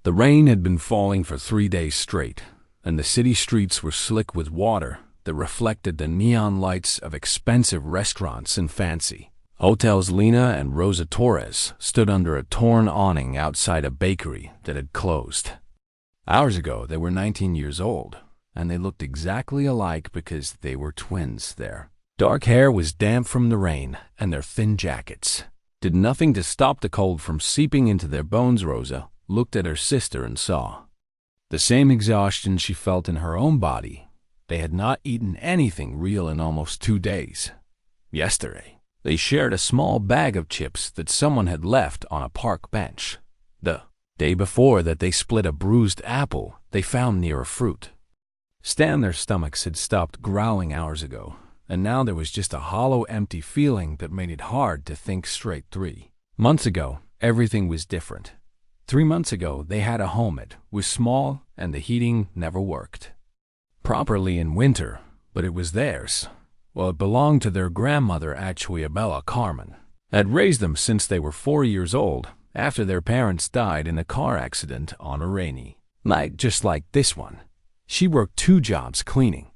The rain had been falling for 3 days straight, and the city streets were slick with water that reflected the neon lights of expensive restaurants and fancy hotels. Lena and Rosa Torres stood under a torn awning outside a bakery that had closed. Hours ago, they were 19 years old, and they looked exactly alike because they were twins. Their dark hair was damp from the rain, and their thin jackets did nothing to stop the cold from seeping into their bones. Rosa looked at her sister and saw the same exhaustion she felt in her own body. They had not eaten anything real in almost 2 days. Yesterday, they shared a small bag of chips that someone had left on a park bench. The day before that, they split a bruised apple they found near a fruit stand. Their stomachs had stopped growling hours ago, and now there was just a hollow, empty feeling that made it hard to think straight. 3 months ago, everything was different. 3 months ago, they had a home. It was small, and the heating never worked properly in winter, but it was theirs. Well, it belonged to their grandmother. Actually, Abella Carmen had raised them since they were 4 years old, after their parents died in a car accident on a rainy night just like this one. She worked 2 jobs, cleaning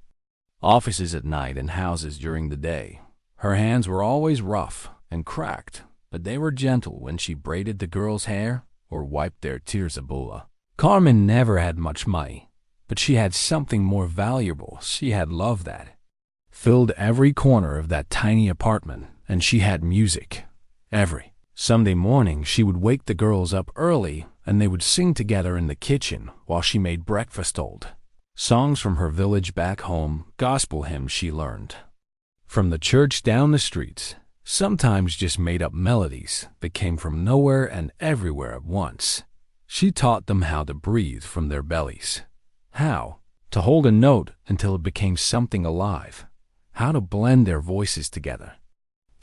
offices at night and houses during the day. Her hands were always rough and cracked, but they were gentle when she braided the girls' hair or wiped their tears. Abella Carmen never had much money, but she had something more valuable. She had love that filled every corner of that tiny apartment, and she had music. Every Sunday morning, she would wake the girls up early, and they would sing together in the kitchen while she made breakfast. Old songs from her village back home, gospel hymns she learned from the church down the streets, sometimes just made-up melodies that came from nowhere and everywhere at once. She taught them how to breathe from their bellies, how to hold a note until it became something alive, how to blend their voices together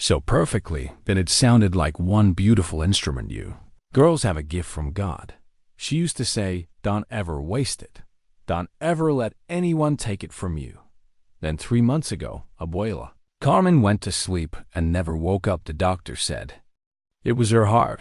so perfectly that it sounded like one beautiful instrument. You girls have a gift from God. She used to say, don't ever waste it. Don't ever let anyone take it from you. Then 3 months ago, Abuela Carmen went to sleep and never woke up. The doctor said it was her heart.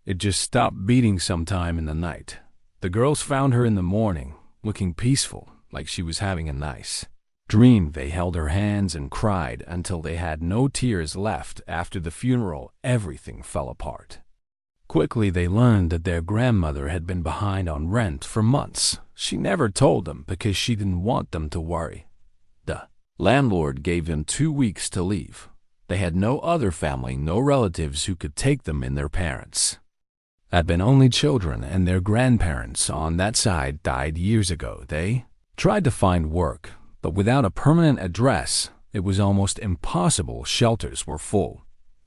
It just stopped beating sometime in the night. The girls found her in the morning, looking peaceful, like she was having a nice dream. They held her hands and cried until they had no tears left. After the funeral, everything fell apart. Quickly, they learned that their grandmother had been behind on rent for months. She never told them because she didn't want them to worry. The landlord gave them 2 weeks to leave. They had no other family, no relatives who could take them in. Their parents had been only children, and their grandparents on that side died years ago. They tried to find work, but without a permanent address, it was almost impossible. Shelters were full.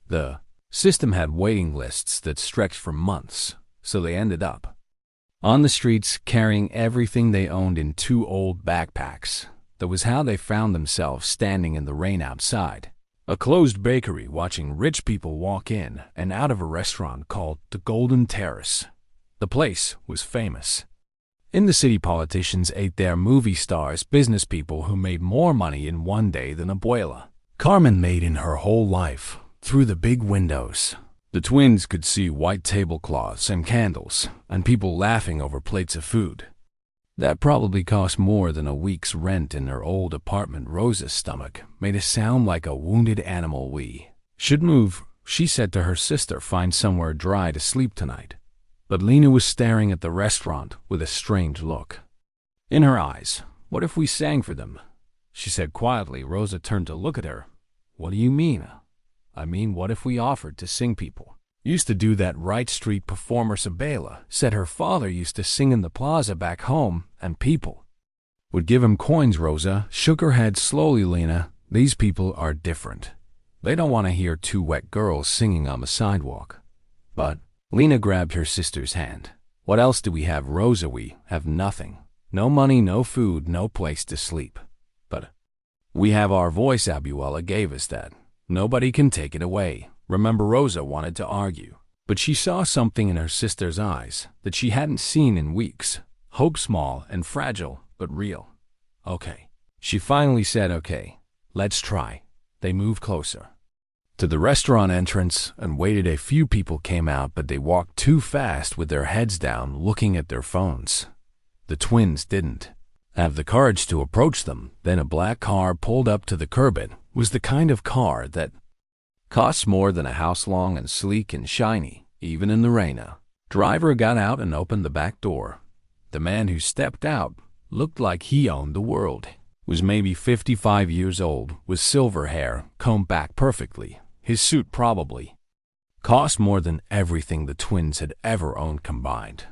The system had waiting lists that stretched for months, so they ended up on the streets carrying everything they owned in 2 old backpacks. That was how they found themselves standing in the rain outside a closed bakery, watching rich people walk in and out of a restaurant called the Golden Terrace. The place was famous. In the city, politicians ate there, movie stars, business people who made more money in one day than Abuela Carmen made in her whole life. Through the big windows, the twins could see white tablecloths and candles, and people laughing over plates of food that probably cost more than a week's rent in their old apartment. Rosa's stomach made a sound like a wounded animal. We should move, she said to her sister, find somewhere dry to sleep tonight. But Lena was staring at the restaurant with a strange look in her eyes. What if we sang for them? She said quietly. Rosa turned to look at her. What do you mean? I mean, what if we offered to sing? People used to do that, right? Street performer Sabela said her father used to sing in the plaza back home, and people would give him coins. Rosa shook her head slowly. Lena, these people are different. They don't want to hear 2 wet girls singing on the sidewalk. But Lena grabbed her sister's hand. What else do we have, Rosa? We have nothing. No money, no food, no place to sleep. But we have our voice. Abuela gave us that. Nobody can take it away. Remember, Rosa wanted to argue, but she saw something in her sister's eyes that she hadn't seen in weeks. Hope, small and fragile, but real. Okay. She finally said, okay, let's try. They moved closer. to the restaurant entrance and waited. A few people came out, but they walked too fast with their heads down, looking at their phones. The twins didn't have the courage to approach them. Then a black car pulled up to the curb. It was the kind of car that costs more than a house, long and sleek and shiny, even in the rain. A driver got out and opened the back door. The man who stepped out looked like he owned the world. Was maybe 55 years old, with silver hair, combed back perfectly. His suit probably cost more than everything the twins had ever owned combined.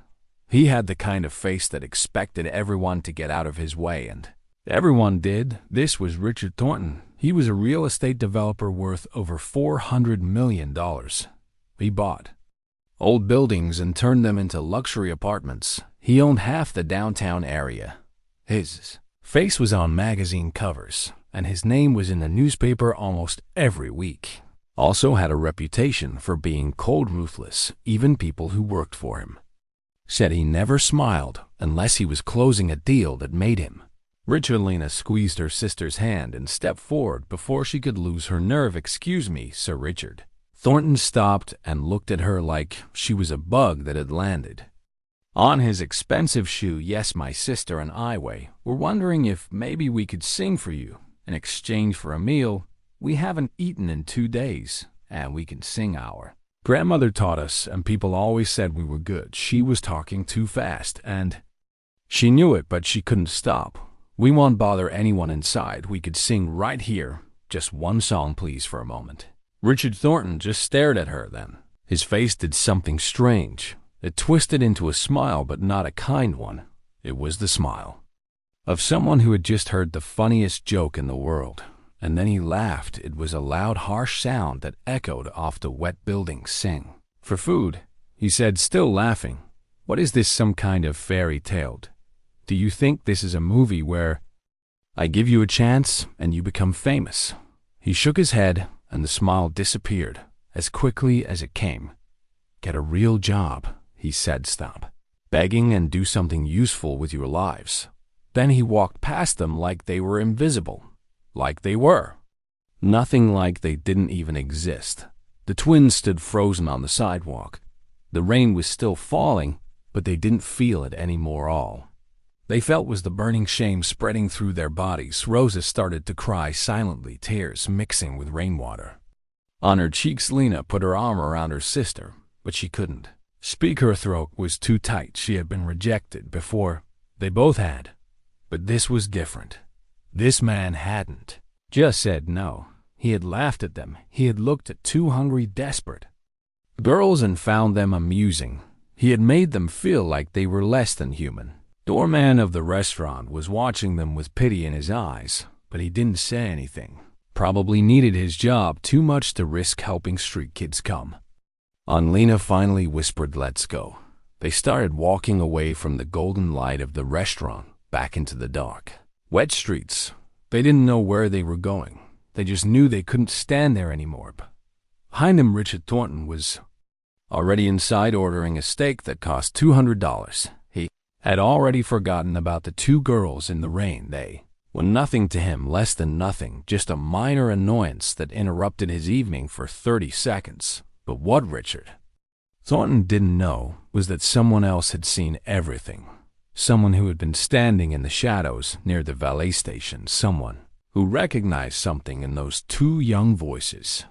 He had the kind of face that expected everyone to get out of his way, and everyone did. This was Richard Thornton. He was a real estate developer worth over $400 million. He bought old buildings and turned them into luxury apartments. He owned half the downtown area. His face was on magazine covers, and his name was in the newspaper almost every week. Also had a reputation for being cold, ruthless. Even people who worked for him said he never smiled unless he was closing a deal that made him. Richardlina squeezed her sister's hand and stepped forward before she could lose her nerve. "Excuse me, Sir Richard." Thornton stopped and looked at her like she was a bug that had landed on his expensive shoe. "Yes, my sister and I were wondering if maybe we could sing for you in exchange for a meal. We haven't eaten in 2 days, and we can sing. Our grandmother taught us, and people always said we were good." She was talking too fast, and she knew it, but she couldn't stop. "We won't bother anyone inside. We could sing right here. Just one song, please, for a moment." Richard Thornton just stared at her then. His face did something strange. It twisted into a smile, but not a kind one. It was the smile of someone who had just heard the funniest joke in the world. And then he laughed. It was a loud, harsh sound that echoed off the wet buildings. "Sing for food," he said, still laughing. "What is this, some kind of fairy tale? Do you think this is a movie where I give you a chance and you become famous?" He shook his head, and the smile disappeared as quickly as it came. "Get a real job," he said. "Stop begging and do something useful with your lives." Then he walked past them like they were invisible. Like they were. Nothing, like they didn't even exist. The twins stood frozen on the sidewalk. The rain was still falling, but they didn't feel it anymore. All they felt was the burning shame spreading through their bodies. Rosa started to cry silently, tears mixing with rainwater on her cheeks. Lena put her arm around her sister, but she couldn't speak. Her throat was too tight. She had been rejected before. They both had. But this was different. This man hadn't just said no. He had laughed at them. He had looked at two hungry, desperate girls and found them amusing. He had made them feel like they were less than human. Doorman of the restaurant was watching them with pity in his eyes, but he didn't say anything. Probably needed his job too much to risk helping street kids come on. Lena finally whispered, "Let's go." They started walking away from the golden light of the restaurant, back into the dark, wet streets. They didn't know where they were going. They just knew they couldn't stand there anymore. Behind him, Richard Thornton was already inside, ordering a steak that cost $200. He had already forgotten about the two girls in the rain. They were nothing to him, less than nothing, just a minor annoyance that interrupted his evening for 30 seconds. But what Richard Thornton didn't know was that someone else had seen everything. Someone who had been standing in the shadows near the valet station. Someone who recognized something in those two young voices.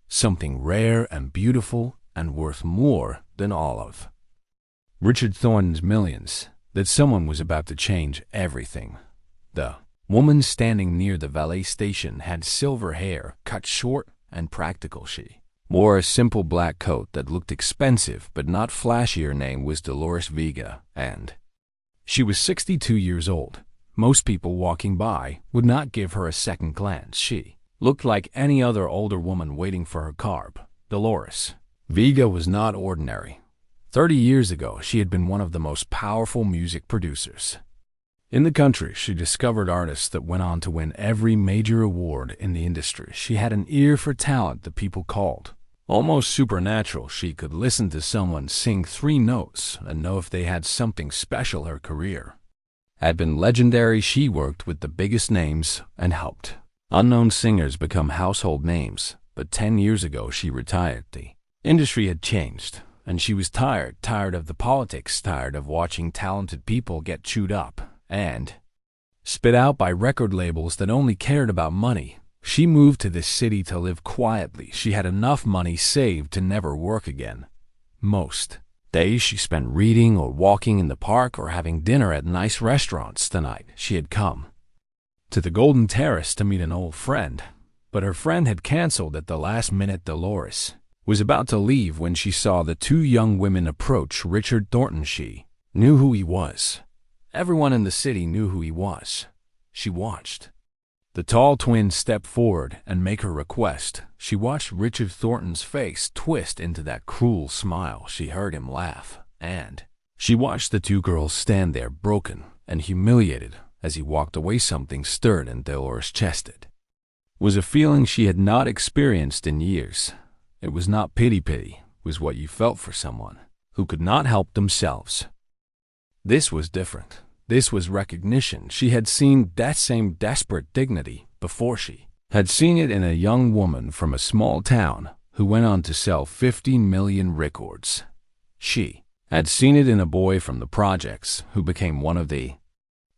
Something rare and beautiful and worth more than all of Richard Thornton's millions. That someone was about to change everything. The woman standing near the valet station had silver hair, cut short and practical. She wore a simple black coat that looked expensive but not flashy. Her name was Dolores Vega, and she was 62 years old. Most people walking by would not give her a second glance. She looked like any other older woman waiting for her car. Dolores Vega was not ordinary. 30 years ago, she had been one of the most powerful music producers in the country. She discovered artists that went on to win every major award in the industry. She had an ear for talent that people called almost supernatural. She could listen to someone sing 3 notes and know if they had something special. Her career had been legendary. She worked with the biggest names and helped unknown singers become household names. But 10 years ago she retired. The industry had changed, and she was tired of the politics, tired of watching talented people get chewed up and spit out by record labels that only cared about money. She moved to this city to live quietly. She had enough money saved to never work again. Most days she spent reading or walking in the park or having dinner at nice restaurants. Tonight she had come to the Golden Terrace to meet an old friend, but her friend had canceled at the last minute. Dolores was about to leave when she saw the two young women approach Richard Thornton. She knew who he was. Everyone in the city knew who he was. She watched the tall twin step forward and make her request. She watched Richard Thornton's face twist into that cruel smile. She heard him laugh, and she watched the two girls stand there broken and humiliated as he walked away. Something stirred in Dolores' chest. It was a feeling she had not experienced in years. It was not pity. It was what you felt for someone who could not help themselves. This was different. This was recognition. She had seen that same desperate dignity before. She had seen it in a young woman from a small town who went on to sell 15 million records. She had seen it in a boy from the projects who became one of the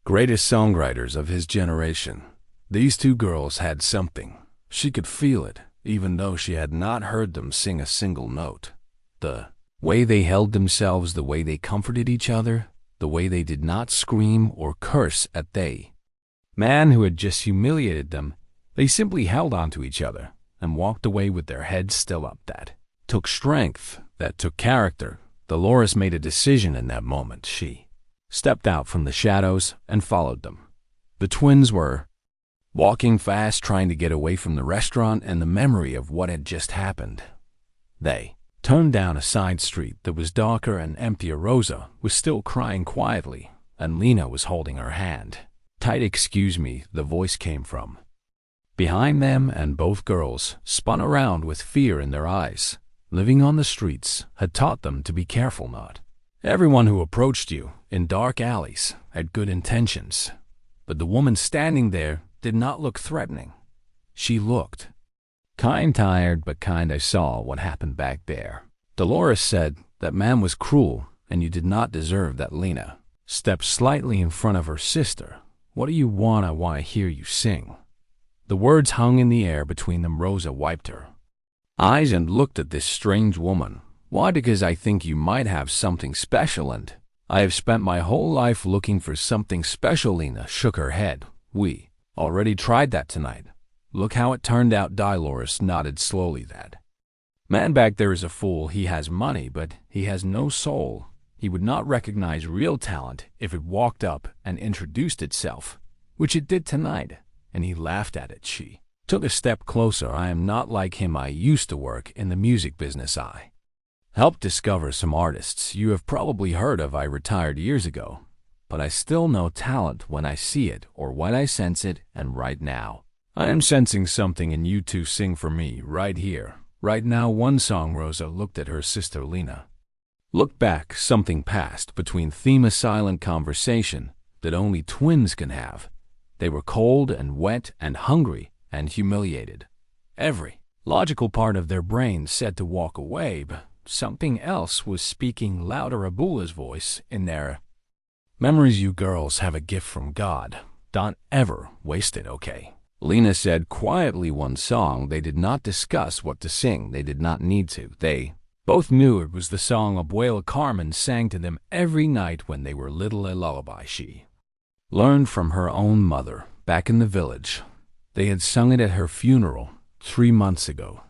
greatest songwriters of his generation. These two girls had something. She could feel it, even though she had not heard them sing a single note. The way they held themselves, the way they comforted each other, the way they did not scream or curse at the man who had just humiliated them. They simply held on to each other and walked away with their heads still up. That took strength. That took character. Dolores made a decision in that moment. She stepped out from the shadows and followed them. The twins were walking fast, trying to get away from the restaurant and the memory of what had just happened. They turned down a side street that was darker and emptier. Rosa was still crying quietly, and Lena was holding her hand tight. "Excuse me," the voice came from behind them, and both girls spun around with fear in their eyes. Living on the streets had taught them to be careful. Not everyone who approached you in dark alleys had good intentions, but the woman standing there did not look threatening. She looked kind, tired but kind. "I saw what happened back there," Dolores said. "That man was cruel, and you did not deserve that." Lena stepped slightly in front of her sister. "What do you want?" "I want to hear you sing." The words hung in the air between them. Rosa wiped her eyes and looked at this strange woman. "Why?" "Because I think you might have something special, and I have spent my whole life looking for something special." Lena shook her head. "We already tried that tonight. Look how it turned out." Dolores nodded slowly. "That man back there is a fool. He has money, but he has no soul. He would not recognize real talent if it walked up and introduced itself, which it did tonight." And he laughed at it. She took a step closer. "I am not like him. I used to work in the music business. I helped discover some artists you have probably heard of. I retired years ago, but I still know talent when I see it or when I sense it, and right now I am sensing something in you two. Sing for me right here, right now, one song." Rosa looked at her sister. Lena looked back. Something passed between them, a silent conversation that only twins can have. They were cold and wet and hungry and humiliated. Every logical part of their brain said to walk away, but something else was speaking louder. Abula's voice in their memories. "You girls have a gift from God. Don't ever waste it, okay?" Lena said quietly. One song. They did not discuss what to sing. They did not need to. They both knew it was the song Abuela Carmen sang to them every night when they were little, a lullaby she learned from her own mother back in the village. They had sung it at her funeral 3 months ago.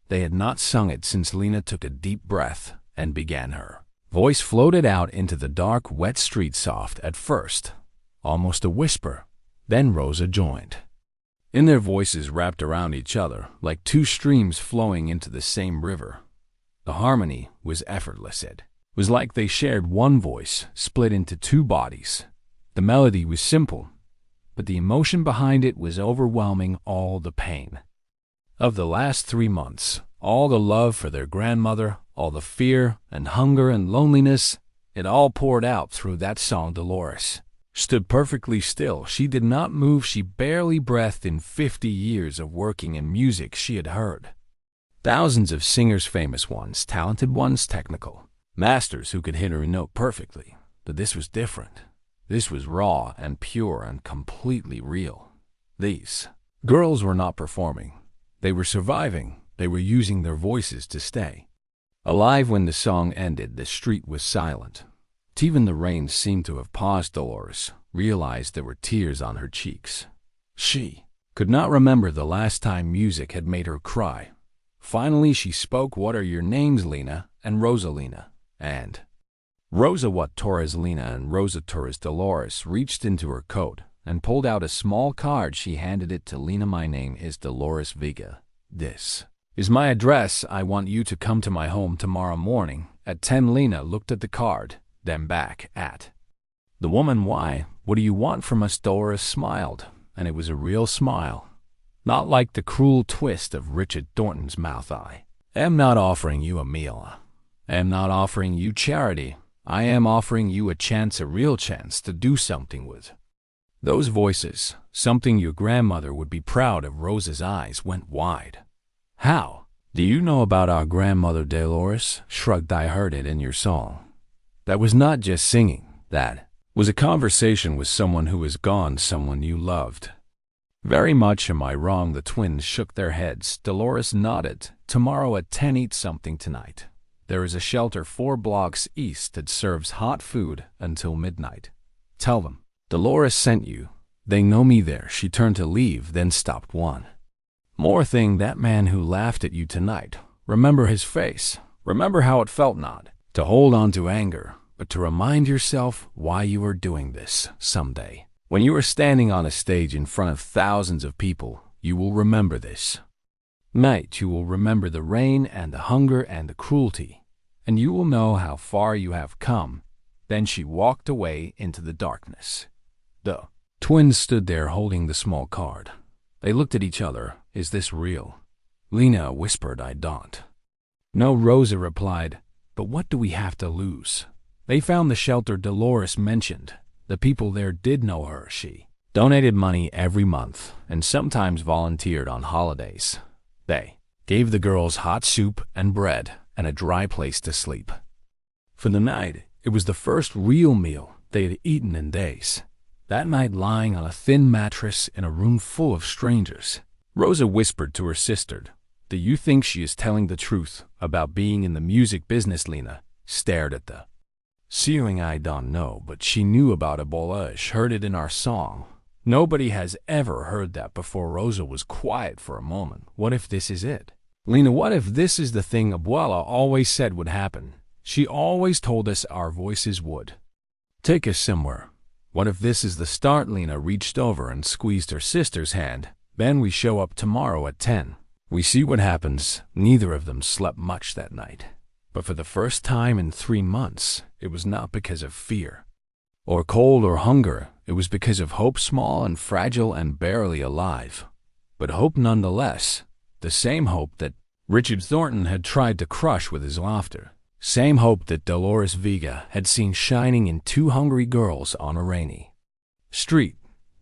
They had not sung it since. Lena took a deep breath and began. Her voice floated out into the dark, wet street, soft at first, almost a whisper. Then Rosa joined in. Their voices wrapped around each other like two streams flowing into the same river. The harmony was effortless. It was like they shared one voice split into two bodies. The melody was simple, but the emotion behind it was overwhelming. All the pain of the last 3 months, all the love for their grandmother, all the fear and hunger and loneliness, it all poured out through that song. Dolores stood perfectly still. She did not move. She barely breathed. In 50 years of working in music, she had heard Thousands of singers, famous ones, talented ones, technical masters who could hit her note perfectly. But this was different. This was raw and pure and completely real. These girls were not performing. They were surviving. They were using their voices to stay alive. When the song ended, the street was silent. Even the rain seemed to have paused. Dolores realized there were tears on her cheeks. She could not remember the last time music had made her cry. Finally, she spoke. "What are your names, Lena and Rosalina?" And Rosa what Torres. Lena and Rosa Torres. Dolores reached into her coat and pulled out a small card. She handed it to Lena. "My name is Dolores Vega. This is my address. I want you to come to my home tomorrow morning at 10. Lena looked at the card, then back at the woman. "Why? What do you want from us?" Dolores smiled, and it was a real smile, not like the cruel twist of Richard Thornton's mouth. "I am not offering you a meal. I am not offering you charity. I am offering you a chance, a real chance to do something with those voices, something your grandmother would be proud of." Rosa's eyes went wide. "How do you know about our grandmother?" Dolores shrugged. "I heard it in your song. That was not just singing. That was a conversation with someone who is gone, someone you loved very much. Am I wrong?" The twins shook their heads. Dolores nodded. "Tomorrow at 10. Eat something tonight. There is a shelter 4 blocks east that serves hot food until midnight. Tell them Dolores sent you. They know me there." She turned to leave, then stopped. "One more thing. That man who laughed at you tonight, remember his face. Remember how it felt not to hold on to anger, but to remind yourself why you are doing this. Someday, when you are standing on a stage in front of thousands of people, you will remember this night. You will remember the rain and the hunger and the cruelty, and you will know how far you have come." Then she walked away into the darkness. The twins stood there holding the small card. They looked at each other. "Is this real?" Lena whispered. "I don't know." Rosa replied. "But what do we have to lose?" They found the shelter Dolores mentioned. The people there did know her. She donated money every month and sometimes volunteered on holidays. They gave the girls hot soup and bread and a dry place to sleep. For the night, it was the first real meal they had eaten in days. That night, lying on a thin mattress in a room full of strangers, Rosa whispered to her sister, "Do you think she is telling the truth about being in the music business?" Lena stared at the ceiling. "I don't know, but she knew about Ebola. She heard it in our song. Nobody has ever heard that before." Rosa was quiet for a moment. "What if this is it? Lena, what if this is the thing Abuela always said would happen? She always told us our voices would take us somewhere. What if this is the start?" Lena reached over and squeezed her sister's hand. "Then we show up tomorrow at 10. We see what happens." Neither of them slept much that night. But for the first time in 3 months, it was not because of fear or cold or hunger. It was because of hope, small and fragile and barely alive, but hope nonetheless. The same hope that Richard Thornton had tried to crush with his laughter. Same hope that Dolores Vega had seen shining in 2 hungry girls on a rainy street.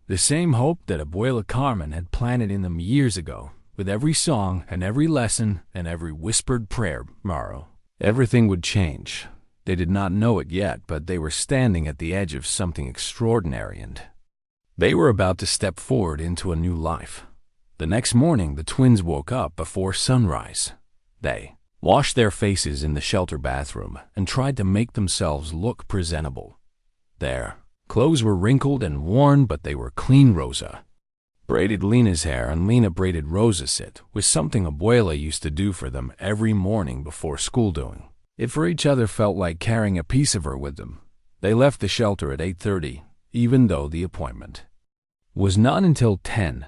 The same hope that Abuela Carmen had planted in them years ago. With every song and every lesson and every whispered prayer, tomorrow, everything would change. They did not know it yet, but they were standing at the edge of something extraordinary, and they were about to step forward into a new life. The next morning, the twins woke up before sunrise. They washed their faces in the shelter bathroom and tried to make themselves look presentable. Their clothes were wrinkled and worn, but they were clean. Rosa braided Lena's hair, and Lena braided Rosa's. It was something Abuela used to do for them every morning before school. Doing it for each other felt like carrying a piece of her with them. They left the shelter at 8:30, even though the appointment was not until 10.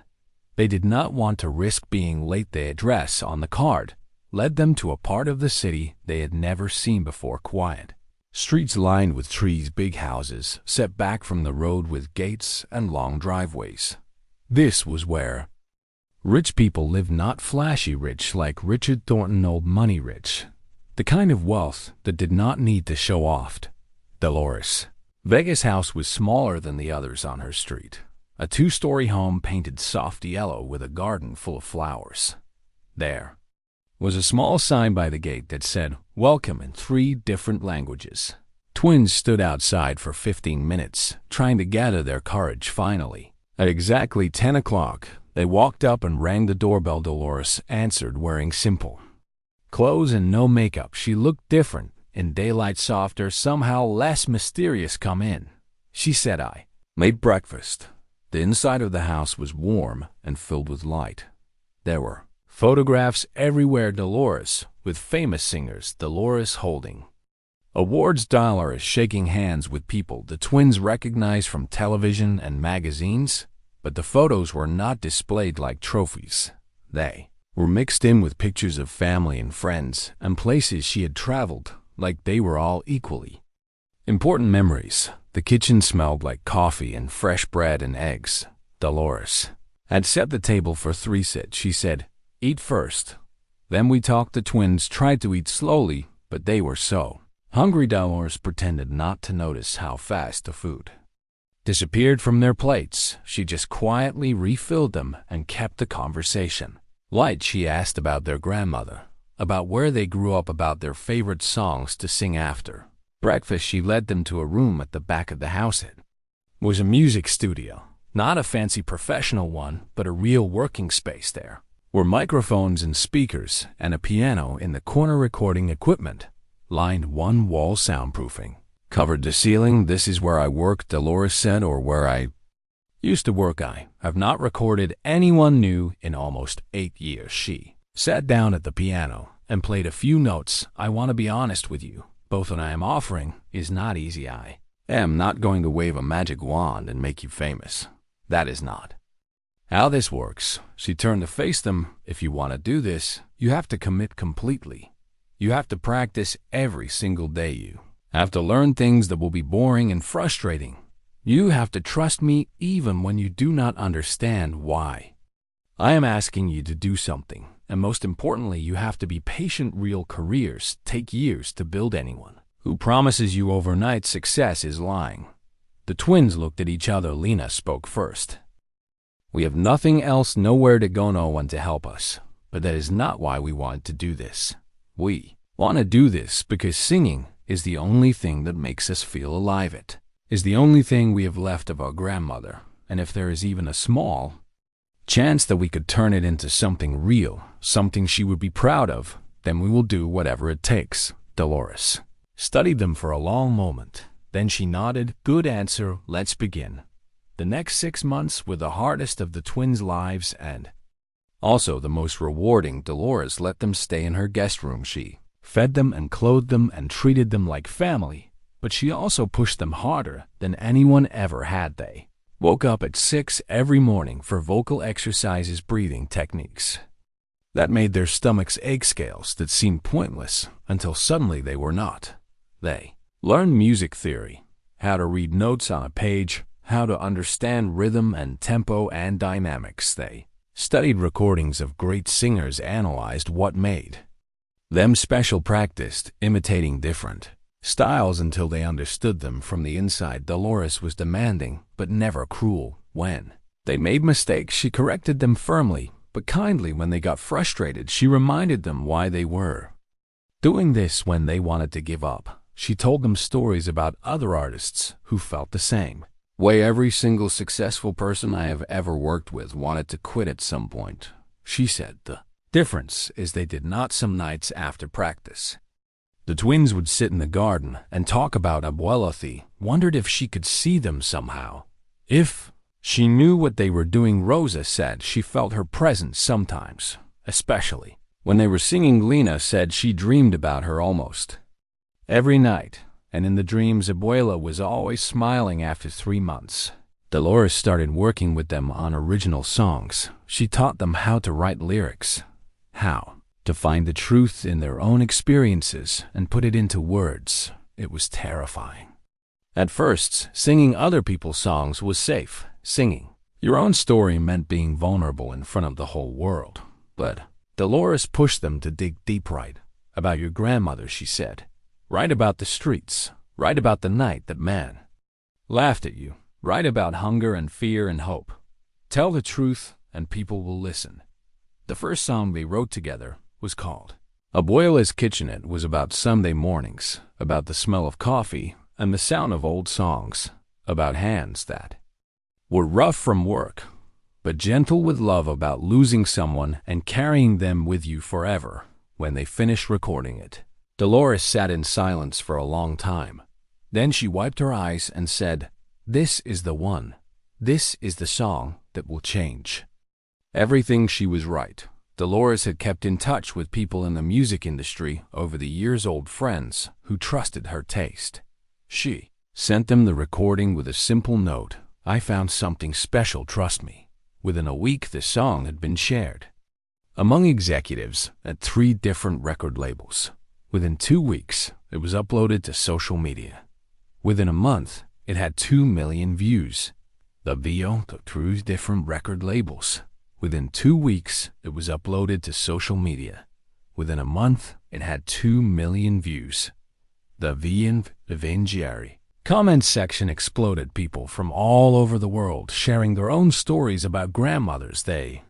They did not want to risk being late. The address on the card led them to a part of the city they had never seen before. Quiet streets lined with trees, big houses set back from the road with gates and long driveways. This was where rich people lived, not flashy rich like Richard Thornton, old money rich. The kind of wealth that did not need to show off. Dolores Vega's house was smaller than the others on her street. A 2-story home painted soft yellow with a garden full of flowers. There was a small sign by the gate that said, "Welcome" in 3 different languages. Twins stood outside for 15 minutes, trying to gather their courage finally. At exactly 10 o'clock, they walked up and rang the doorbell. Dolores answered wearing simple clothes and no makeup. She looked different, in daylight, softer, somehow less mysterious. "Come in," she said. I made breakfast. The inside of the house was warm and filled with light. There were photographs everywhere. Dolores with famous singers, Dolores holding awards, Dolores shaking hands with people the twins recognized from television and magazines. But the photos were not displayed like trophies. They were mixed in with pictures of family and friends and places she had traveled, like they were all equally important memories. The kitchen smelled like coffee and fresh bread and eggs. Dolores had set the table for 3. She said, "Eat first." Then we talked. The twins tried to eat slowly, but they were so hungry. Dolores pretended not to notice how fast the food disappeared from their plates. She just quietly refilled them and kept the conversation light. She asked about their grandmother, about where they grew up, about their favorite songs to sing after breakfast. She led them to a room at the back of the house. It was a music studio, not a fancy professional one, but a real working space. There were microphones and speakers and a piano in the corner. Recording equipment lined one wall. Soundproofing covered the ceiling. "This is where I work," Dolores said, "or where I used to work. I have not recorded anyone new in almost 8 years. She sat down at the piano and played a few notes. "I want to be honest with you. Both what I am offering is not easy. I am not going to wave a magic wand and make you famous. That is not how this works." She turned to face them. "If you want to do this, you have to commit completely. You have to practice every single day. You have to learn things that will be boring and frustrating. You have to trust me even when you do not understand why I am asking you to do something. And most importantly, you have to be patient. Real careers take years to build. Anyone who promises you overnight success is lying." The twins looked at each other. Lena spoke first. "We have nothing else, nowhere to go, no one to help us. But that is not why we want to do this. We want to do this because singing is the only thing that makes us feel alive. It is the only thing we have left of our grandmother. And if there is even a small chance that we could turn it into something real, something she would be proud of, then we will do whatever it takes." Dolores studied them for a long moment. Then she nodded. "Good answer. Let's begin." The next 6 months were the hardest of the twins' lives and also the most rewarding. Dolores let them stay in her guest room. She fed them and clothed them and treated them like family, but she also pushed them harder than anyone ever had. They woke up at 6 every morning for vocal exercises, breathing techniques that made their stomachs ache, scales that seemed pointless until suddenly they were not. They learned music theory, how to read notes on a page, how to understand rhythm and tempo and dynamics. They studied recordings of great singers, analyzed what made them special, practiced imitating different styles until they understood them from the inside. Dolores was demanding, but never cruel. When they made mistakes, she corrected them firmly, but kindly. When they got frustrated, she reminded them why they were doing this. When they wanted to give up, she told them stories about other artists who felt the same way. "Every single successful person I have ever worked with wanted to quit at some point," she said. "The difference is they did not." Some nights after practice, the twins would sit in the garden and talk about Abuela Thea, wondered if she could see them somehow, if she knew what they were doing. Rosa said she felt her presence sometimes, especially when they were singing. Lena said she dreamed about her almost every night, and in the dreams Abuela was always smiling. After 3 months, Dolores started working with them on original songs. She taught them how to write lyrics, how to find the truth in their own experiences and put it into words. It was terrifying. At first, singing other people's songs was safe. Singing your own story meant being vulnerable in front of the whole world. But Dolores pushed them to dig deep. "Write about your grandmother," she said. "Write about the streets. Write about the night that man laughed at you. Write about hunger and fear and hope. Tell the truth and people will listen." The first song they wrote together was called Abuela's Kitchenette was about Sunday mornings, about the smell of coffee and the sound of old songs, about hands that were rough from work, but gentle with love, about losing someone and carrying them with you forever. When they finished recording it, Dolores sat in silence for a long time. Then she wiped her eyes and said, "This is the one. This is the song that will change everything." She was right. Dolores had kept in touch with people in the music industry over the years, old friends who trusted her taste. She sent them the recording with a simple note: "I found something special, trust me." Within a week, the song had been shared among executives at 3 different record labels. Within 2 weeks, it was uploaded to social media. Within a month, it had 2 million views. The video to 3 different record labels. Within 2 weeks, it was uploaded to social media. Within a month, it had 2 million views. The Millionaire comment section exploded. People from all over the world sharing their own stories about grandmothers they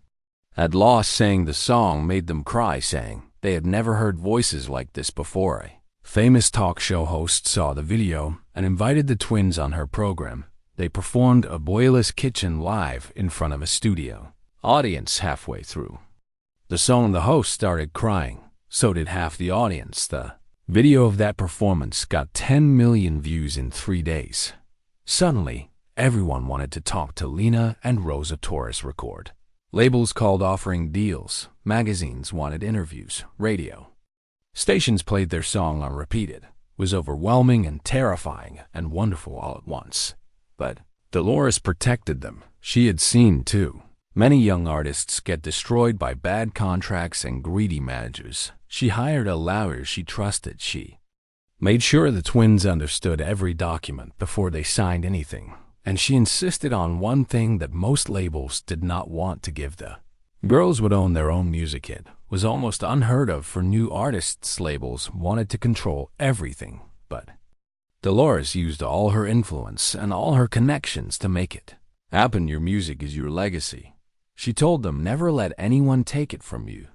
had lost, saying the song made them cry, saying they had never heard voices like this before. A famous talk show host saw the video and invited the twins on her program. They performed Abuela's Kitchen live in front of a studio audience. Halfway through the song, the host started crying. So did half the audience. The video of that performance got 10 million views in 3 days. Suddenly, everyone wanted to talk to Lena and Rosa Torres. Record labels called, offering deals. Magazines wanted interviews. Radio stations played their song on repeat. It was overwhelming and terrifying and wonderful all at once. But Dolores protected them. She had seen, too, many young artists get destroyed by bad contracts and greedy managers. She hired a lawyer she trusted. She made sure the twins understood every document before they signed anything. And she insisted on one thing that most labels did not want to give: the girls would own their own music. It was almost unheard of for new artists. Labels wanted to control everything, but Dolores used all her influence and all her connections to make it happen. Your music is your legacy. She told them, never let anyone take it from you.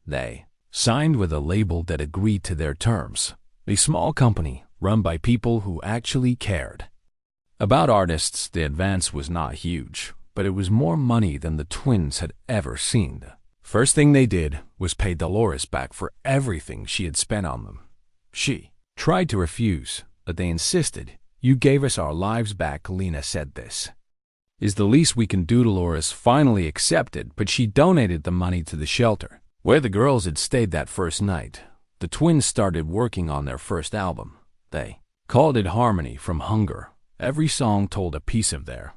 They signed with a label that agreed to their terms, a small company run by people who actually cared about artists. The advance was not huge, but it was more money than the twins had ever seen. The first thing they did was pay Dolores back for everything she had spent on them. She tried to refuse, but they insisted. "You gave us our lives back," Lena said. "This is the least we can do." Dolores finally accepted, but she donated the money to the shelter where the girls had stayed that first night. The twins started working on their first album. They called it Harmony from Hunger. Every song told a piece of their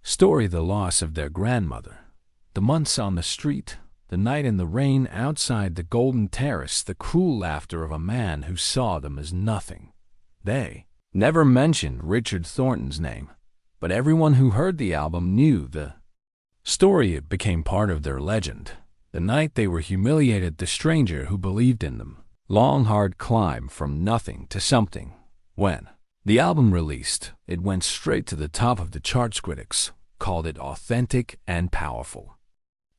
story: the loss of their grandmother, the months on the street, the night in the rain outside the Golden Terrace, the cruel laughter of a man who saw them as nothing. They never mentioned Richard Thornton's name, but everyone who heard the album knew the story. It became part of their legend. The night they were humiliated, the stranger who believed in them. Long, hard climb from nothing to something. When the album released, it went straight to the top of the charts. Critics called it authentic and powerful,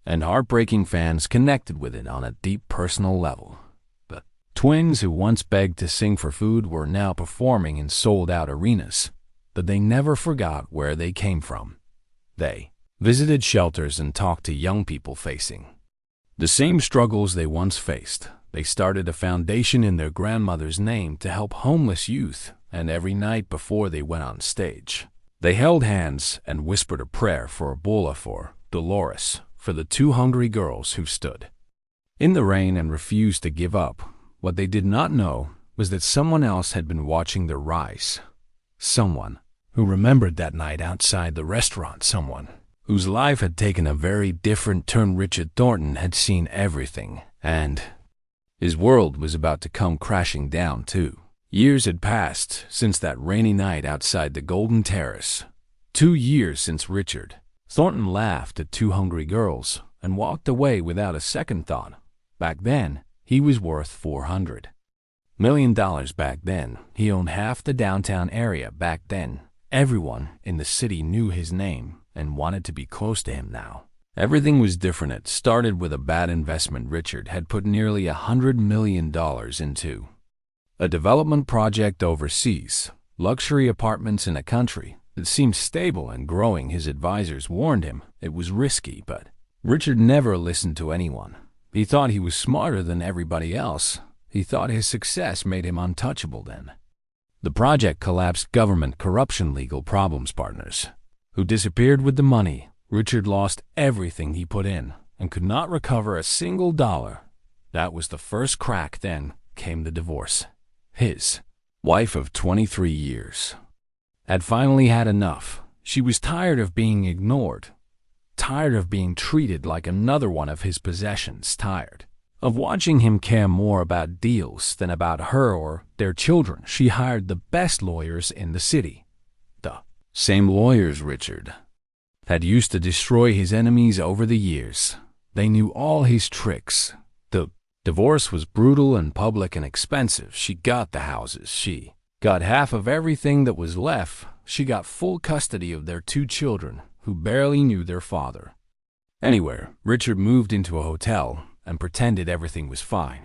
and heartbreaking fans connected with it on a deep personal level. The twins who once begged to sing for food were now performing in sold-out arenas, but they never forgot where they came from. They visited shelters and talked to young people facing the same struggles they once faced. They started a foundation in their grandmother's name to help homeless youth, and every night before they went on stage, they held hands and whispered a prayer for Ebola, for Dolores, for the 2 hungry girls who stood in the rain and refused to give up. What they did not know was that someone else had been watching their rise. Someone who remembered that night outside the restaurant. Someone whose life had taken a very different turn. Richard Thornton had seen everything, and his world was about to come crashing down too. Years had passed since that rainy night outside the Golden Terrace. 2 years since Richard Thornton laughed at 2 hungry girls and walked away without a second thought. Back then, he was worth $400 million. Back then, he owned half the downtown area. Back then, everyone in the city knew his name and wanted to be close to him. Now, Everything was different. It started with a bad investment. Richard had put nearly $100 million into a development project overseas, luxury apartments in a country that seemed stable and growing. His advisors warned him it was risky, but Richard never listened to anyone. He thought he was smarter than everybody else. He thought his success made him untouchable then. The project collapsed. Government corruption, legal problems, partners who disappeared with the money. Richard lost everything he put in and could not recover a single dollar. That was the first crack. Then came the divorce. His wife of 23 years had finally had enough. She was tired of being ignored, tired of being treated like another one of his possessions, tired of watching him care more about deals than about her or their children. She hired the best lawyers in the city, the same lawyers Richard had used to destroy his enemies over the years. They knew all his tricks. The divorce was brutal and public and expensive. She got the houses. She got half of everything that was left. She got full custody of their 2 children, who barely knew their father. Anyway, Richard moved into a hotel and pretended everything was fine.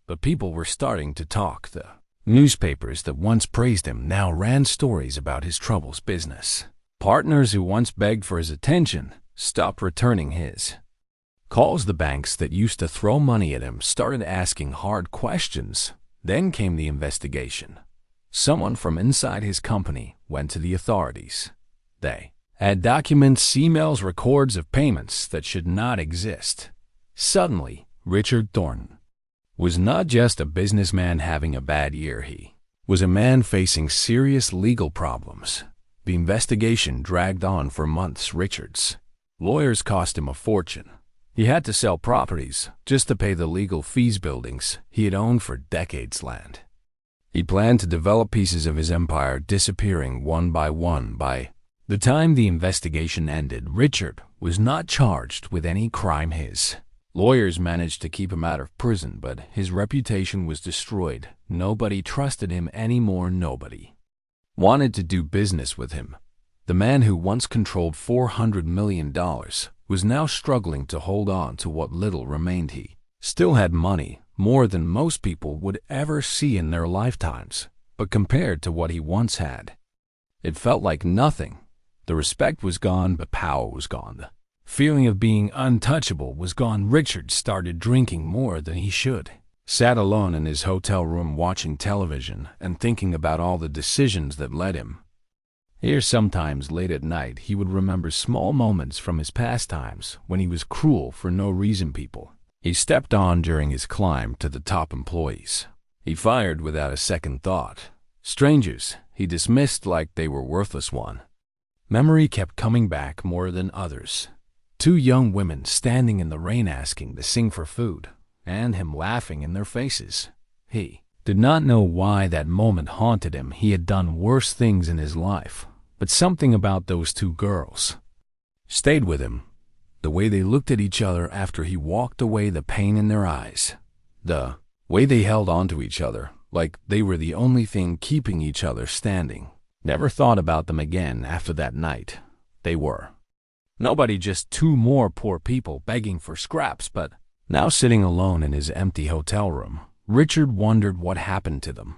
But people were starting to talk. The newspapers that once praised him now ran stories about his troubles. Business partners who once begged for his attention stopped returning his calls. The banks that used to throw money at him started asking hard questions. Then came the investigation. Someone from inside his company went to the authorities. They had documents, emails, records of payments that should not exist. Suddenly, Richard Thornton was not just a businessman having a bad year. He was a man facing serious legal problems. The investigation dragged on for months. Richard's lawyers cost him a fortune. He had to sell properties just to pay the legal fees. Buildings he had owned for decades, land he planned to develop, pieces of his empire disappearing one by one. By the time the investigation ended, Richard was not charged with any crime. His lawyers managed to keep him out of prison, but his reputation was destroyed. Nobody trusted him anymore. Nobody wanted to do business with him. The man who once controlled $400 million was now struggling to hold on to what little remained. He still had money, more than most people would ever see in their lifetimes, but compared to what he once had, it felt like nothing. The respect was gone, but power was gone. The feeling of being untouchable was gone. Richard started drinking more than he should, sat alone in his hotel room watching television and thinking about all the decisions that led him here. Sometimes late at night, he would remember small moments from his past times when he was cruel for no reason. People he stepped on during his climb to the top, employees he fired without a second thought, strangers he dismissed like they were worthless. One memory kept coming back more than others. 2 young women standing in the rain asking to sing for food, and him laughing in their faces. He did not know why that moment haunted him. He had done worse things in his life, but something about those 2 girls stayed with him. The way they looked at each other after he walked away, the pain in their eyes, the way they held on to each other like they were the only thing keeping each other standing. Never thought about them again after that night. They were nobody, just 2 more poor people begging for scraps. But now, sitting alone in his empty hotel room, Richard wondered what happened to them.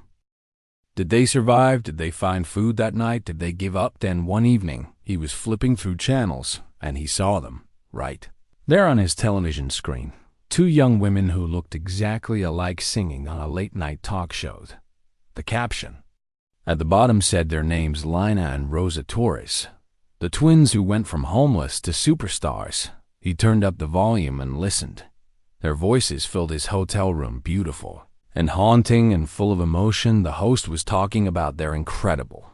Did they survive? Did they find food that night? Did they give up? Then one evening, he was flipping through channels, and he saw them, right there on his television screen. 2 young women who looked exactly alike singing on a late-night talk show. The caption at the bottom said their names, Lina and Rosa Torres, the twins who went from homeless to superstars. He turned up the volume and listened. Their voices filled his hotel room, beautiful and haunting and full of emotion. The host was talking about their incredible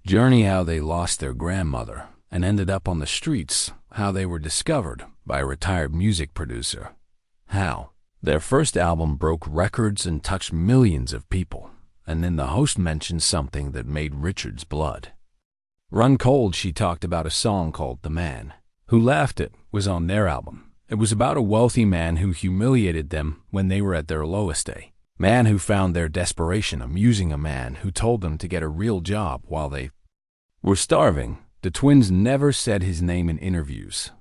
journey, how they lost their grandmother and ended up on the streets, how they were discovered by a retired music producer, how their first album broke records and touched millions of people. And then the host mentioned something that made Richard's blood run cold. She talked about a song called The Man Who Laughed. It was on their album. It was about a wealthy man who humiliated them when they were at their lowest day. Man who found their desperation amusing. A man who told them to get a real job while they were starving. The twins never said his name in interviews.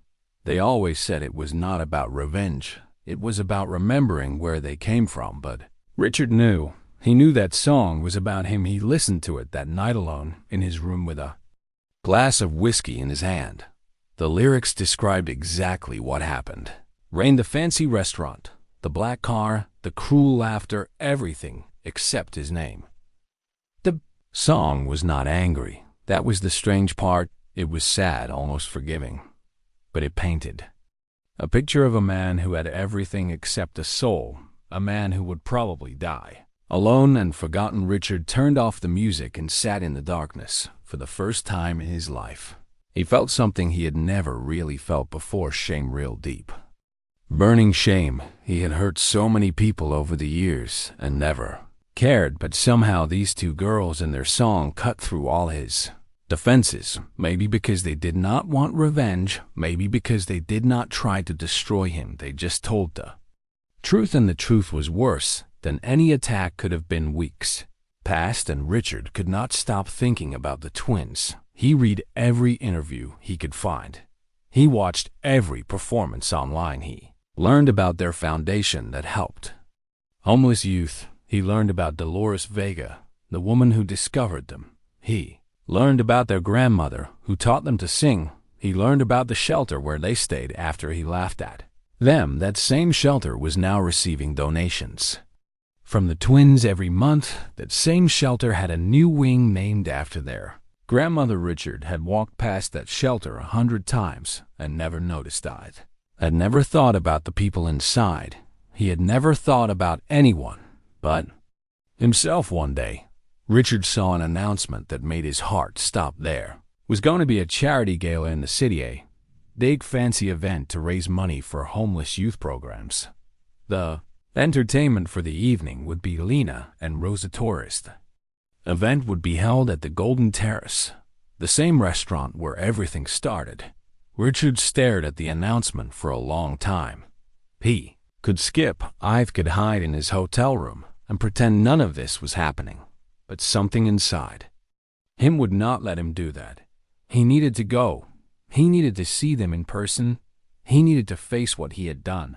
They always said it was not about revenge. It was about remembering where they came from, but Richard knew. He knew that song was about him. He listened to it that night alone in his room with a glass of whiskey in his hand. The lyrics described exactly what happened. Rain, the fancy restaurant, the black car, the cruel laughter, everything except his name. The song was not angry. That was the strange part. It was sad, almost forgiving. But it painted a picture of a man who had everything except a soul, a man who would probably die. Alone and forgotten, Richard turned off the music and sat in the darkness for the first time in his life. He felt something he had never really felt before, shame real deep. Burning shame. He had hurt so many people over the years and never cared, but somehow these two girls and their song cut through all his defenses. Maybe because they did not want revenge, maybe because they did not try to destroy him. They just told the truth, and the truth was worse than any attack could have been. Weeks passed and Richard could not stop thinking about the twins. He read every interview he could find. He watched every performance online. He learned about their foundation that helped homeless youth. He learned about Dolores Vega, the woman who discovered them. He learned about their grandmother who taught them to sing. He learned about the shelter where they stayed after he laughed at them. That same shelter was now receiving donations from the twins every month. That same shelter had a new wing named after their grandmother. Richard had walked past that shelter 100 times and never noticed it. Had never thought about the people inside. He had never thought about anyone but himself. One day, Richard saw an announcement that made his heart stop. There was going to be a charity gala in the city, a big fancy event to raise money for homeless youth programs. The entertainment for the evening would be Lena and Rosa Torres. The event would be held at the Golden Terrace, the same restaurant where everything started. Richard stared at the announcement for a long time. He could skip. I could hide in his hotel room and pretend none of this was happening. But something inside him would not let him do that. He needed to go. He needed to see them in person. He needed to face what he had done.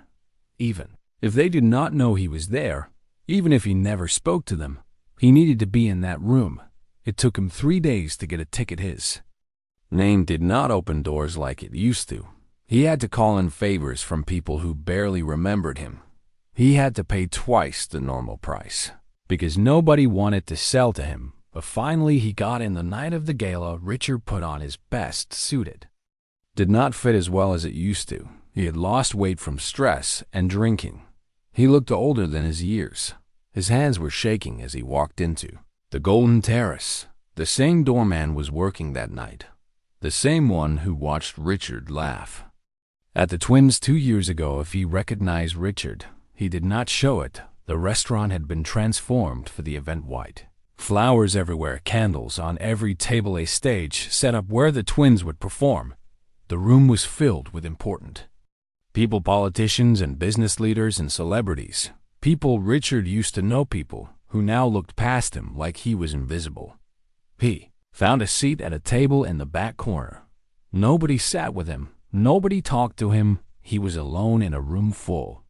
Even if they did not know he was there, even if he never spoke to them, he needed to be in that room. It took him 3 days to get a ticket. His name did not open doors like it used to. He had to call in favors from people who barely remembered him. He had to pay twice the normal price because nobody wanted to sell to him. But finally he got in. The night of the gala, Richard put on his best suit. It did not fit as well as it used to. He had lost weight from stress and drinking. He looked older than his years. His hands were shaking as he walked into the Golden Terrace. The same doorman was working that night, the same one who watched Richard laugh at the twins 2 years ago. If he recognized Richard, he did not show it. The restaurant had been transformed for the event. White flowers everywhere, candles on every table, a stage set up where the twins would perform. The room was filled with important people, politicians and business leaders and celebrities. People Richard used to know, people who now looked past him like he was invisible. He found a seat at a table in the back corner. Nobody sat with him. Nobody talked to him. He was alone in a room full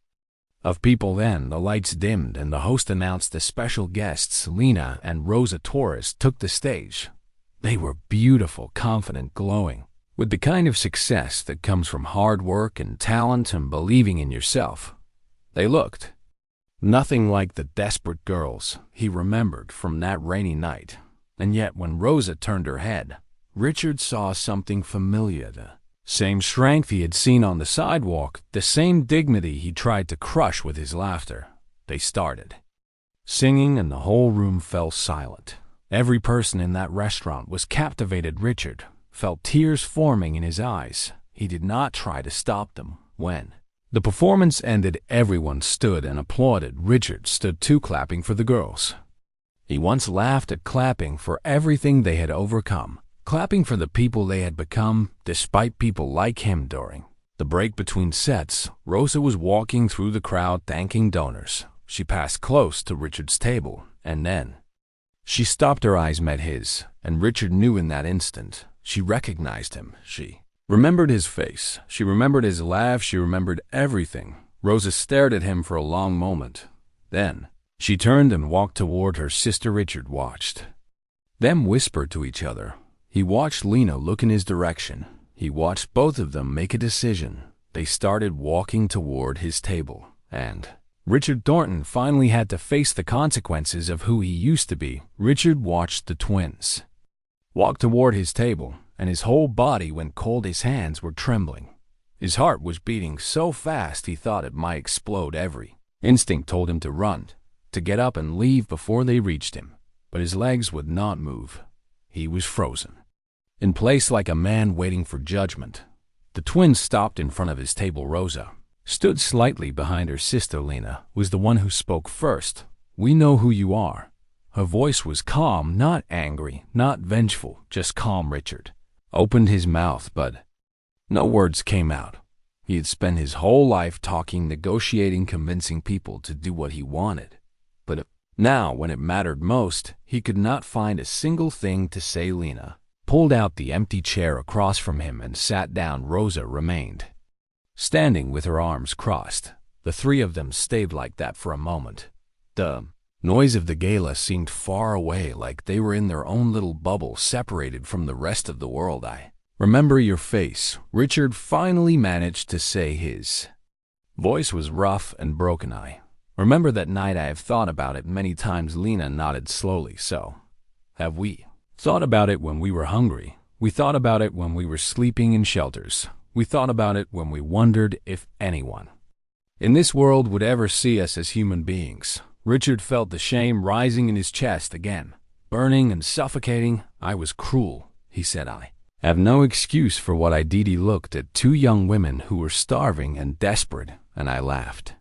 of people. Then the lights dimmed and the host announced the special guests. Lena and Rosa Torres took the stage. They were beautiful, confident, glowing with the kind of success that comes from hard work and talent and believing in yourself. They looked nothing like the desperate girls he remembered from that rainy night. And yet when Rosa turned her head, Richard saw something familiar. The same strength he had seen on the sidewalk, the same dignity he tried to crush with his laughter. They started singing and the whole room fell silent. Every person in that restaurant was captivated. Richard felt tears forming in his eyes. He did not try to stop them. When the performance ended, everyone stood and applauded. Richard stood too, clapping for the girls. He once laughed at, clapping for everything they had overcome, clapping for the people they had become, despite people like him. During the break between sets, Rosa was walking through the crowd thanking donors. She passed close to Richard's table, and then she stopped. Her eyes met his, and Richard knew in that instant she recognized him. She Remembered his face. She remembered his laugh. She remembered everything. Rosa stared at him for a long moment. Then, she turned and walked toward her sister. Richard watched. Them whispered to each other. He watched Lena look in his direction. He watched both of them make a decision. They started walking toward his table, and Richard Thornton finally had to face the consequences of who he used to be. Richard watched the twins walk toward his table, and his whole body went cold. His hands were trembling. His heart was beating so fast he thought it might explode. Every instinct told him to run, to get up and leave before they reached him, but his legs would not move. He was frozen in place like a man waiting for judgment. The twins stopped in front of his table. Rosa stood slightly behind her sister. Lena was the one who spoke first. "We know who you are." Her voice was calm, not angry, not vengeful, just calm. Richard opened his mouth, but no words came out. He had spent his whole life talking, negotiating, convincing people to do what he wanted. But now, when it mattered most, he could not find a single thing to say. Lena pulled out the empty chair across from him and sat down. Rosa remained standing with her arms crossed. The three of them stayed like that for a moment. The noise of the gala seemed far away, like they were in their own little bubble, separated from the rest of the world. "I remember your face," Richard finally managed to say. His voice was rough and broken. "I remember that night. I have thought about it many times." Lena nodded slowly. "So have we. Thought about it when we were hungry. We thought about it when we were sleeping in shelters. We thought about it when we wondered if anyone in this world would ever see us as human beings." Richard felt the shame rising in his chest again, burning and suffocating. "I was cruel," he said. "I have no excuse for what I did." He looked at two young women who were starving and desperate, and I laughed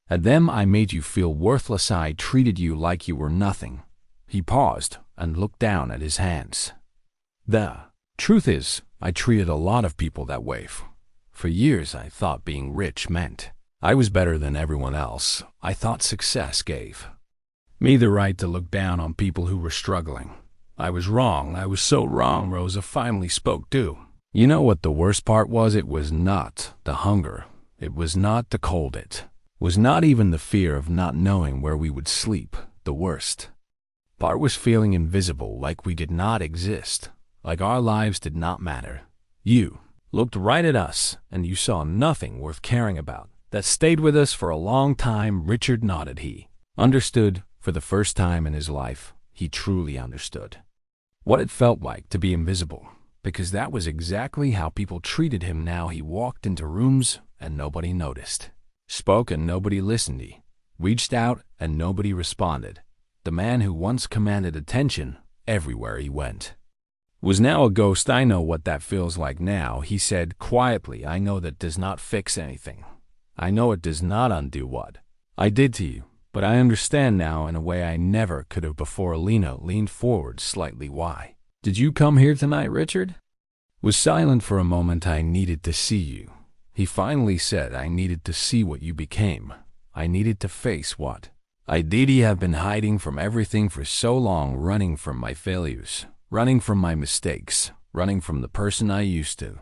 at them. "I made you feel worthless. I treated you like you were nothing." He paused and looked down at his hands. "The truth is, I treated a lot of people that way. For years I thought being rich meant I was better than everyone else. I thought success gave me the right to look down on people who were struggling. I was wrong. I was so wrong." Rosa finally spoke too. "You know what the worst part was? It was not the hunger. It was not the cold. It was not even the fear of not knowing where we would sleep. The worst part was feeling invisible, like we did not exist, like our lives did not matter. You looked right at us, and you saw nothing worth caring about. That stayed with us for a long time." Richard nodded. He understood for the first time in his life. He truly understood what it felt like to be invisible, because that was exactly how people treated him. Now he walked into rooms and nobody noticed, spoke and nobody listened. He reached out and nobody responded. The man who once commanded attention everywhere he went was now a ghost. "I know what that feels like now," he said quietly. "I know that does not fix anything. I know it does not undo what I did to you, but I understand now in a way I never could have before." Lena leaned forward slightly. "Why did you come here tonight?" Richard was silent for a moment. "I needed to see you," he finally said. "I needed to see what you became. I needed to face what I did. I have been hiding from everything for so long, running from my failures, running from my mistakes, running from the person I used to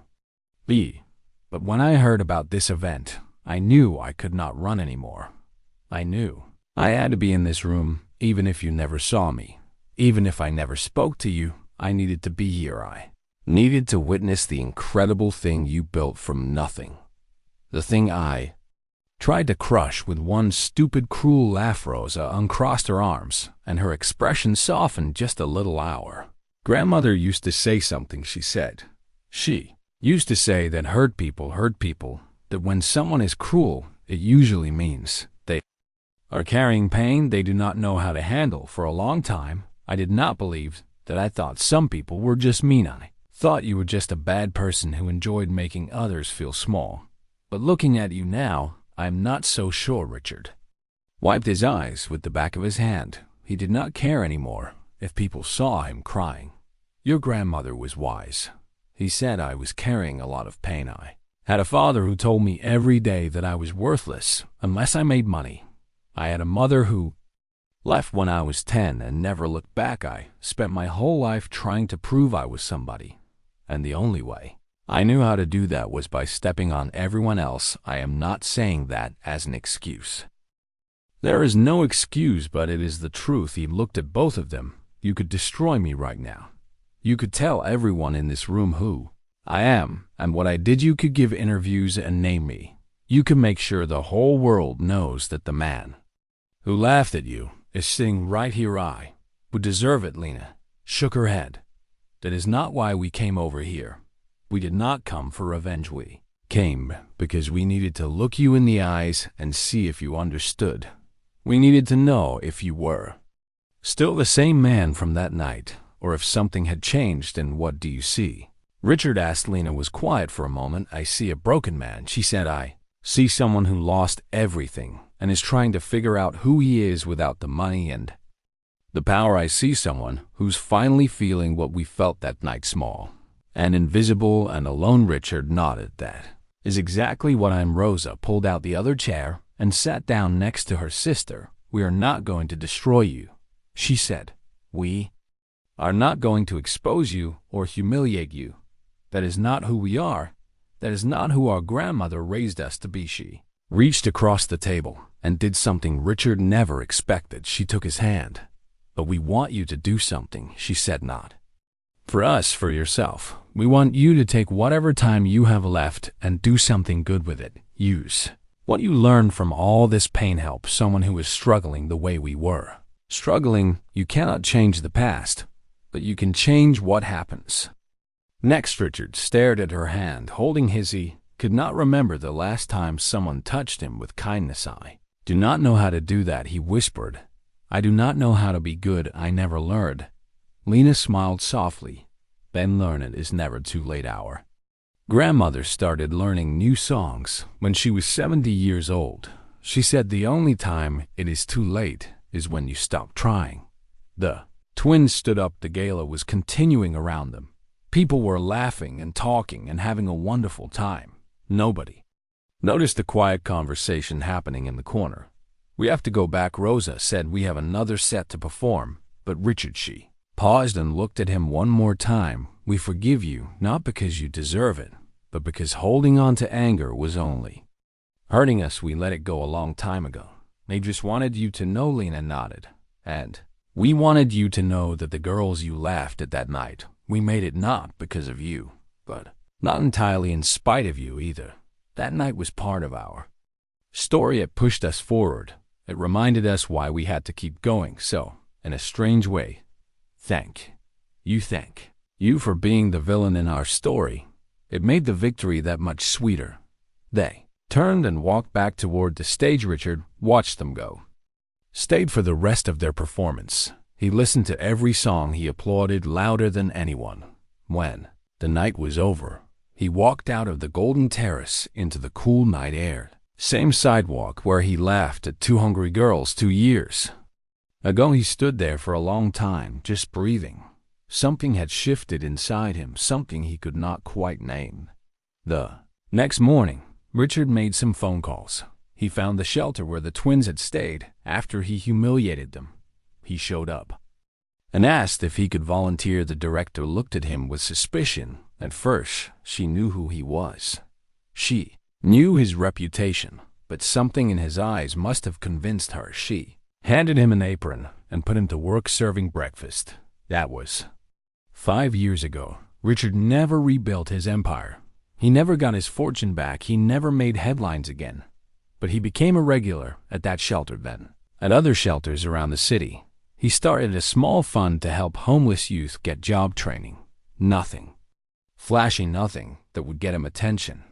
be. But when I heard about this event, I knew I could not run anymore. I knew I had to be in this room, even if you never saw me, even if I never spoke to you. I needed to be here. I needed to witness the incredible thing you built from nothing, the thing I tried to crush with one stupid, cruel laugh." Rosa uncrossed her arms, and her expression softened just a little. "Our grandmother used to say something," she said. "She used to say that hurt people, that when someone is cruel, it usually means they are carrying pain they do not know how to handle." For a long time, I did not believe that. I thought some people were just mean. I thought you were just a bad person who enjoyed making others feel small. But looking at you now, I am not so sure." Richard wiped his eyes with the back of his hand. He did not care anymore if people saw him crying. "Your grandmother was wise," he said. "I was carrying a lot of pain. I had a father who told me every day that I was worthless unless I made money. I had a mother who left when I was 10 and never looked back. I spent my whole life trying to prove I was somebody, and the only way I knew how to do that was by stepping on everyone else. I am not saying that as an excuse. There is no excuse, but it is the truth. He looked at both of them. You could destroy me right now. You could tell everyone in this room who I am and what I did. You could give interviews and name me. You could make sure the whole world knows that the man who laughed at you is sitting right here. I would deserve it. Lena shook her head. That is not why we came over here. We did not come for revenge. We came because we needed to look you in the eyes and see if you understood. We needed to know if you were still the same man from that night, or if something had changed. And what do you see? Richard asked. Lena was quiet for a moment. I see a broken man, she said. I see someone who lost everything and is trying to figure out who he is without the money and the power. I see someone who's finally feeling what we felt that night, small and invisible and alone. Richard nodded. That is exactly what I'm. Rosa pulled out the other chair and sat down next to her sister. We are not going to destroy you, she said. We are not going to expose you or humiliate you. That is not who we are. That is not who our grandmother raised us to be. She reached across the table and did something Richard never expected. She took his hand. But we want you to do something, she said. Not for us, for yourself. We want you to take whatever time you have left and do something good with it. Use what you learned from all this pain. Help someone who is struggling the way we were struggling. You cannot change the past, but you can change what happens next. Richard stared at her hand, holding his. He could not remember the last time someone touched him with kindness. I do not know how to do that, he whispered. I do not know how to be good. I never learned. Lena smiled softly. Then learn it is never too late. Our grandmother started learning new songs when she was 70 years old. She said the only time it is too late is when you stop trying. The twins stood up. The gala was continuing around them. People were laughing and talking and having a wonderful time. Nobody noticed the quiet conversation happening in the corner. We have to go back, Rosa said. We have another set to perform. But Richard, she paused and looked at him one more time. We forgive you, not because you deserve it, but because holding on to anger was only hurting us. We let it go a long time ago. They just wanted you to know. Lena nodded. And we wanted you to know that the girls you laughed at that night, we made it not because of you, but not entirely in spite of you either. That night was part of our story. It pushed us forward. It reminded us why we had to keep going. So, in a strange way, thank you for being the villain in our story. It made the victory that much sweeter. They turned and walked back toward the stage. Richard watched them go. Stayed for the rest of their performance. He listened to every song. He applauded louder than anyone. When the night was over, he walked out of the golden terrace into the cool night air. Same sidewalk where he laughed at two hungry girls 2 years ago. He stood there for a long time, just breathing. Something had shifted inside him, something he could not quite name. The next morning, Richard made some phone calls. He found the shelter where the twins had stayed after he humiliated them. He showed up and asked if he could volunteer. The director looked at him with suspicion. At first, she knew who he was. She knew his reputation, but something in his eyes must have convinced her. She handed him an apron and put him to work serving breakfast. That was 5 years ago. Richard never rebuilt his empire. He never got his fortune back. He never made headlines again. But he became a regular at that shelter then, at other shelters around the city. He started a small fund to help homeless youth get job training. Nothing flashy, nothing that would get him attention.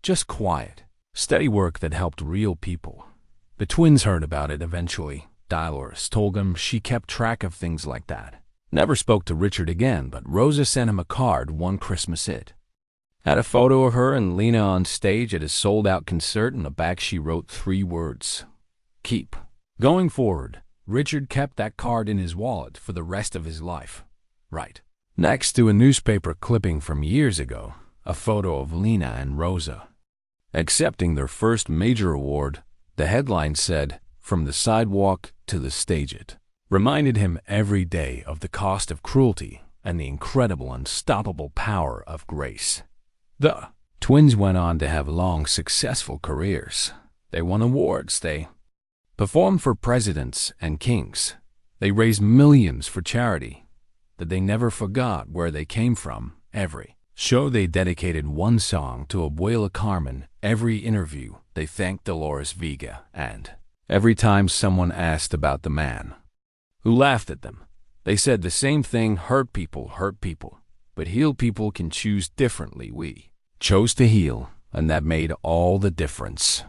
Just quiet, steady work that helped real people. The twins heard about it eventually. Dolores told them she kept track of things like that. Never spoke to Richard again, but Rosa sent him a card one Christmas. It had a photo of her and Lena on stage at a sold-out concert. In the back she wrote 3 words: keep going forward. Richard kept that card in his wallet for the rest of his life. Right next to a newspaper clipping from years ago, a photo of Lena and Rosa accepting their first major award. The headline said, "From the sidewalk to the stage." It reminded him every day of the cost of cruelty and the incredible, unstoppable power of grace. The twins went on to have long, successful careers. They won awards. They performed for presidents and kings. They raised millions for charity. That they never forgot where they came from. Every show they dedicated one song to Abuela Carmen. Every interview they thanked Dolores Vega. And every time someone asked about the man who laughed at them, they said the same thing: hurt people, but heal people can choose differently. We chose to heal, and that made all the difference.